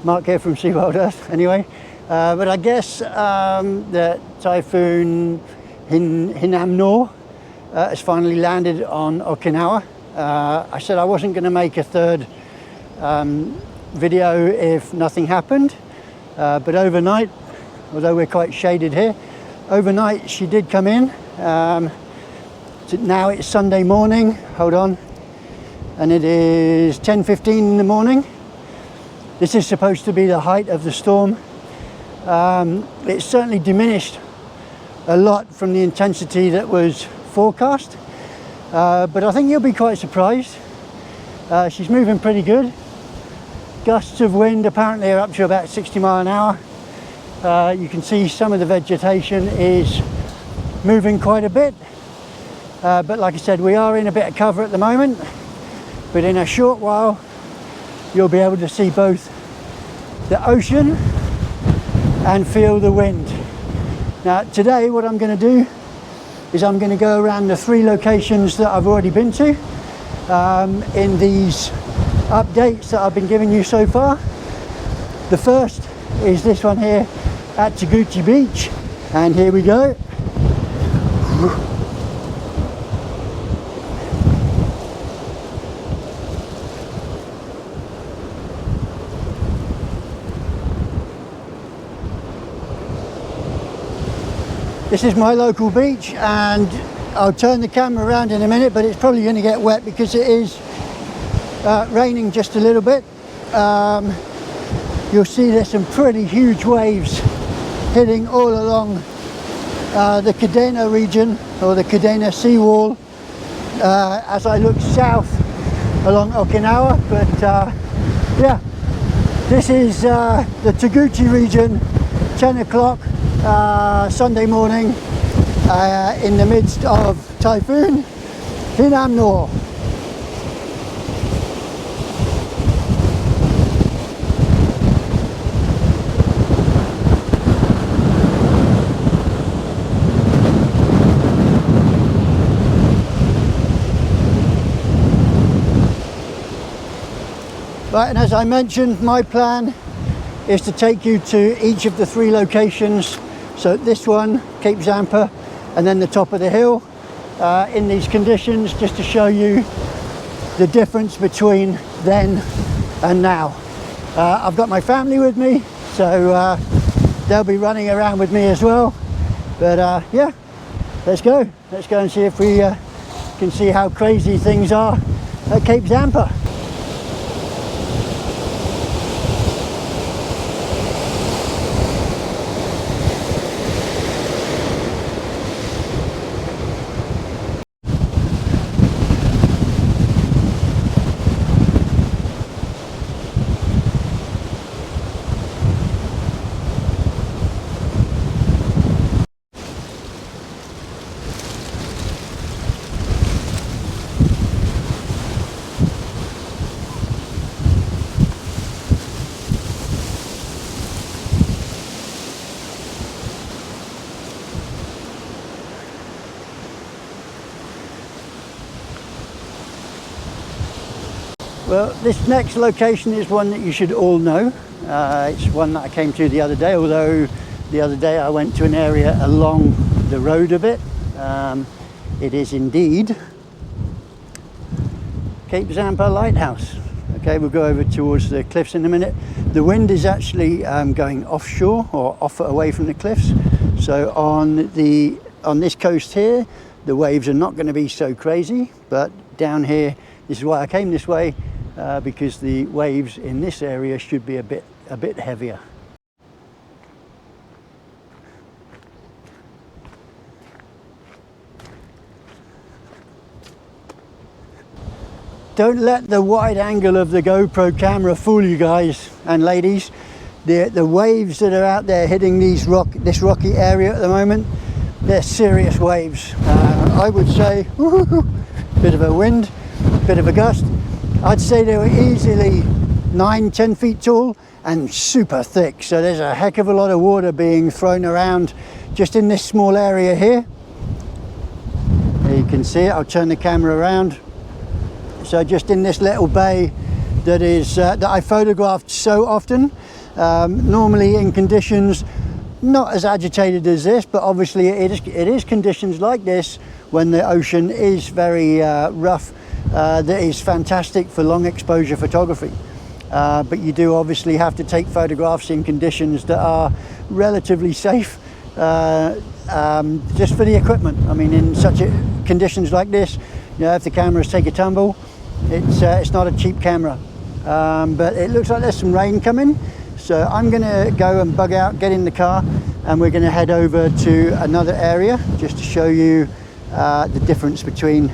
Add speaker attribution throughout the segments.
Speaker 1: Mark here from SeaWorld Earth anyway. But I guess that Typhoon Hinnamnor has finally landed on Okinawa. I said I wasn't going to make a third video if nothing happened, but overnight, although we're quite shaded here, overnight she did come in. Now it's Sunday morning, hold on, and it is 10:15 in the morning. This is supposed to be the height of the storm. It's certainly diminished a lot from the intensity that was forecast, but I think you'll be quite surprised. She's moving pretty good. Gusts of wind apparently are up to about 60 miles an hour. You can see some of the vegetation is moving quite a bit, but like I said, we are in a bit of cover at the moment, but in a short while you'll be able to see both the ocean and feel the wind. Now today what I'm going to do is I'm going to go around the 3 locations that I've already been to in these updates that I've been giving you so far. The first is this one here at Taguchi Beach, and here we go. This is my local beach, and I'll turn the camera around in a minute, but it's probably going to get wet because it is raining just a little bit. You'll see there's some pretty huge waves hitting all along the Kadena region, or the Kadena seawall, as I look south along Okinawa. But yeah, this is the Taguchi region, 10 o'clock Sunday morning, in the midst of Typhoon Hinnamnor. Right, and as I mentioned, my plan is to take you to each of the 3 locations. So this one, Cape Zampa, and then the top of the hill, in these conditions, just to show you the difference between then and now. I've got my family with me, so they'll be running around with me as well. But yeah, let's go and see if we can see how crazy things are at Cape Zampa. Well, this next location is one that you should all know. It's one that I came to the other day, although the other day I went to an area along the road a bit. It is indeed Cape Zampa Lighthouse. Okay, we'll go over towards the cliffs in a minute. The wind is actually going offshore, or off away from the cliffs. So on this coast here, the waves are not going to be so crazy, but down here, this is why I came this way, because the waves in this area should be a bit heavier. Don't let the wide angle of the GoPro camera fool you guys and ladies. The waves that are out there hitting this rocky area at the moment, they're serious waves. I would say, bit of a wind, bit of a gust. I'd say they were easily 9-10 feet tall and super thick. So there's a heck of a lot of water being thrown around just in this small area here. There you can see it. I'll turn the camera around. So just in this little bay that I photographed so often, Normally in conditions not as agitated as this, but obviously it is conditions like this when the ocean is very rough, that is fantastic for long exposure photography. But you do obviously have to take photographs in conditions that are relatively safe, just for the equipment. I mean, in such conditions like this, you know, if the cameras take a tumble, it's not a cheap camera. But it looks like there's some rain coming, so I'm going to go and bug out, get in the car, and we're going to head over to another area just to show you the difference between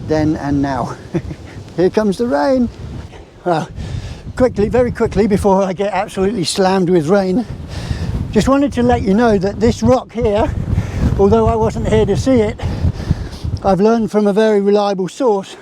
Speaker 1: then and now. Here comes the rain. Well, very quickly, before I get absolutely slammed with rain, just wanted to let you know that this rock here, although I wasn't here to see it, I've learned from a very reliable source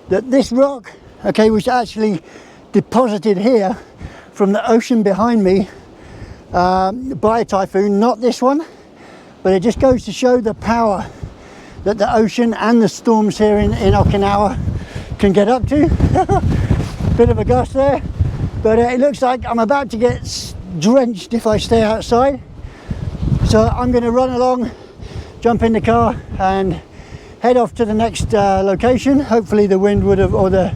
Speaker 1: that this rock, okay, was actually deposited here from the ocean behind me by a typhoon, not this one, but it just goes to show the power that the ocean and the storms here in Okinawa can get up to. Bit of a gust there, but it looks like I'm about to get drenched if I stay outside, so I'm going to run along, jump in the car and head off to the next location. Hopefully the wind would have, or the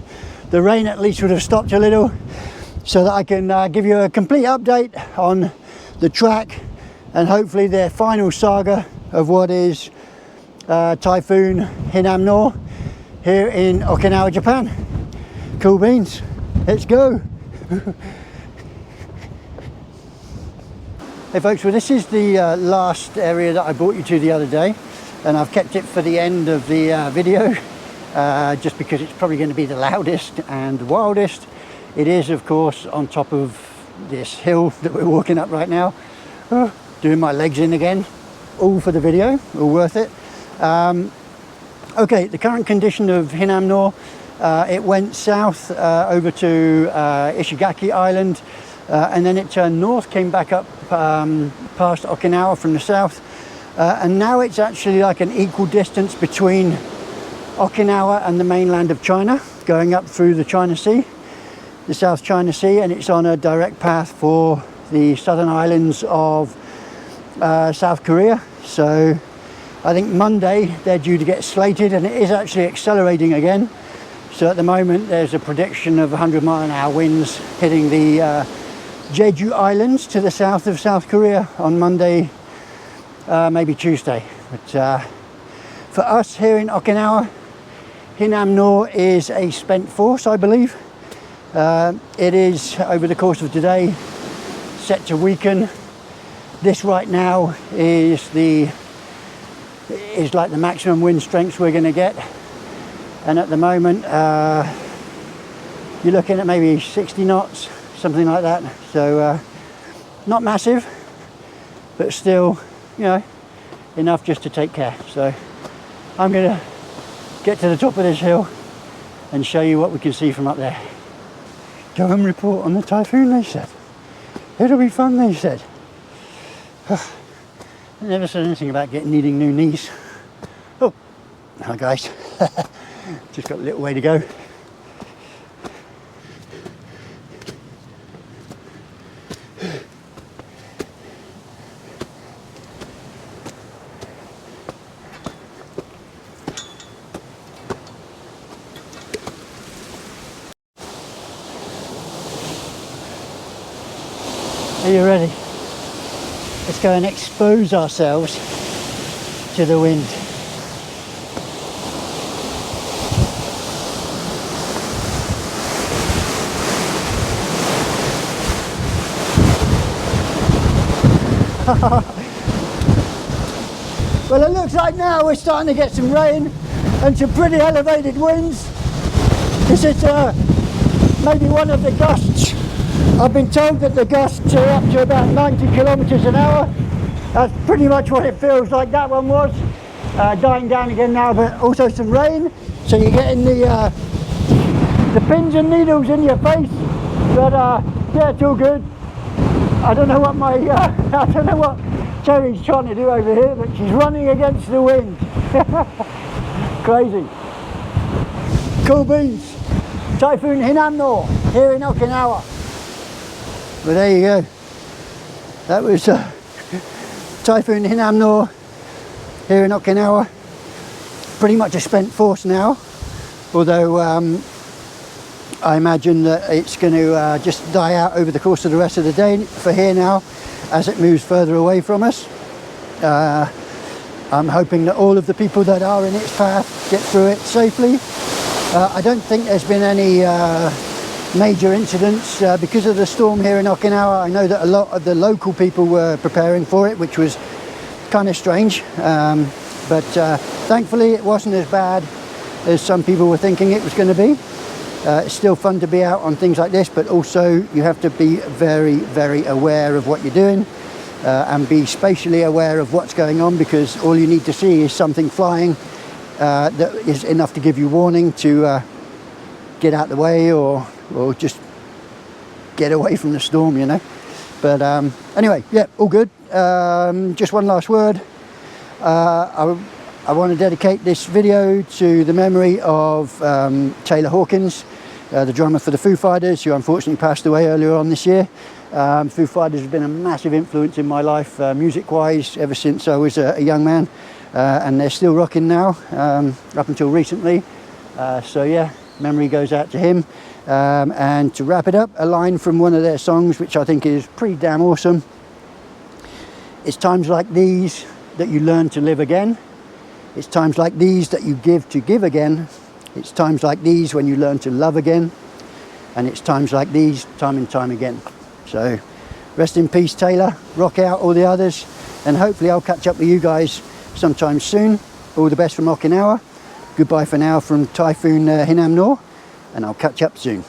Speaker 1: rain at least would have stopped a little, so that I can give you a complete update on the track and hopefully the final saga of what is Typhoon Hinnamnor here in Okinawa, Japan. Cool beans, let's go. Hey folks, well this is the last area that I brought you to the other day, and I've kept it for the end of the video just because it's probably going to be the loudest and wildest. It is of course on top of this hill that we're walking up right now. Doing my legs in again, all for the video, all worth it. Okay, the current condition of Hinnamnor, it went south over to Ishigaki Island, and then it turned north, came back up past Okinawa from the south, and now it's actually like an equal distance between Okinawa and the mainland of China, going up through the China Sea, the South China Sea, and it's on a direct path for the southern islands of South Korea. So I think Monday they're due to get slated, and it is actually accelerating again. So at the moment there's a prediction of 100-mile-an-hour winds hitting the Jeju Islands to the south of South Korea on Monday, maybe Tuesday. But for us here in Okinawa, Hinnamnor is a spent force, I believe. It is, over the course of today, set to weaken. This right now is like the maximum wind strength we're going to get, and at the moment you're looking at maybe 60 knots, something like that. So not massive, but still, you know, enough just to take care. So I'm going to get to the top of this hill and show you what we can see from up there. Go and report on the typhoon, they said. It'll be fun, they said. They never said anything about needing new knees. Oh, hi guys. Just got a little way to go. Are you ready? Let's go and expose ourselves to the wind. Well, it looks like now we're starting to get some rain and some pretty elevated winds. This is maybe one of the gusts. I've been told that the gusts are up to about 90 kilometers an hour. That's pretty much what it feels like that one was. Dying down again now, but also some rain. So you're getting the pins and needles in your face. But yeah, it's all good. I don't know what I don't know what Cherry's trying to do over here, but she's running against the wind. Crazy. Cool beans. Typhoon Hinnamnor here in Okinawa. But there you go. That was Typhoon Hinnamnor here in Okinawa. Pretty much a spent force now, although I imagine that it's going to just die out over the course of the rest of the day for here now as it moves further away from us. I'm hoping that all of the people that are in its path get through it safely. I don't think there's been any major incidents because of the storm here in Okinawa. I know that a lot of the local people were preparing for it, which was kind of strange, but thankfully it wasn't as bad as some people were thinking it was going to be. It's still fun to be out on things like this, but also you have to be very, very aware of what you're doing and be spatially aware of what's going on, because all you need to see is something flying that is enough to give you warning to get out the way or just get away from the storm, you know. But anyway, yeah, all good. Just one last word. I want to dedicate this video to the memory of Taylor Hawkins, the drummer for the Foo Fighters, who unfortunately passed away earlier on this year. Foo Fighters have been a massive influence in my life, music-wise, ever since I was a young man, and they're still rocking now, up until recently. So yeah, memory goes out to him. And to wrap it up, a line from one of their songs, which I think is pretty damn awesome. It's times like these that you learn to live again. It's times like these that you give to give again. It's times like these when you learn to love again. And it's times like these, time and time again. So, rest in peace, Taylor. Rock out, all the others. And hopefully I'll catch up with you guys sometime soon. All the best from Okinawa. Goodbye for now from Typhoon Hinnamnor. And I'll catch up soon.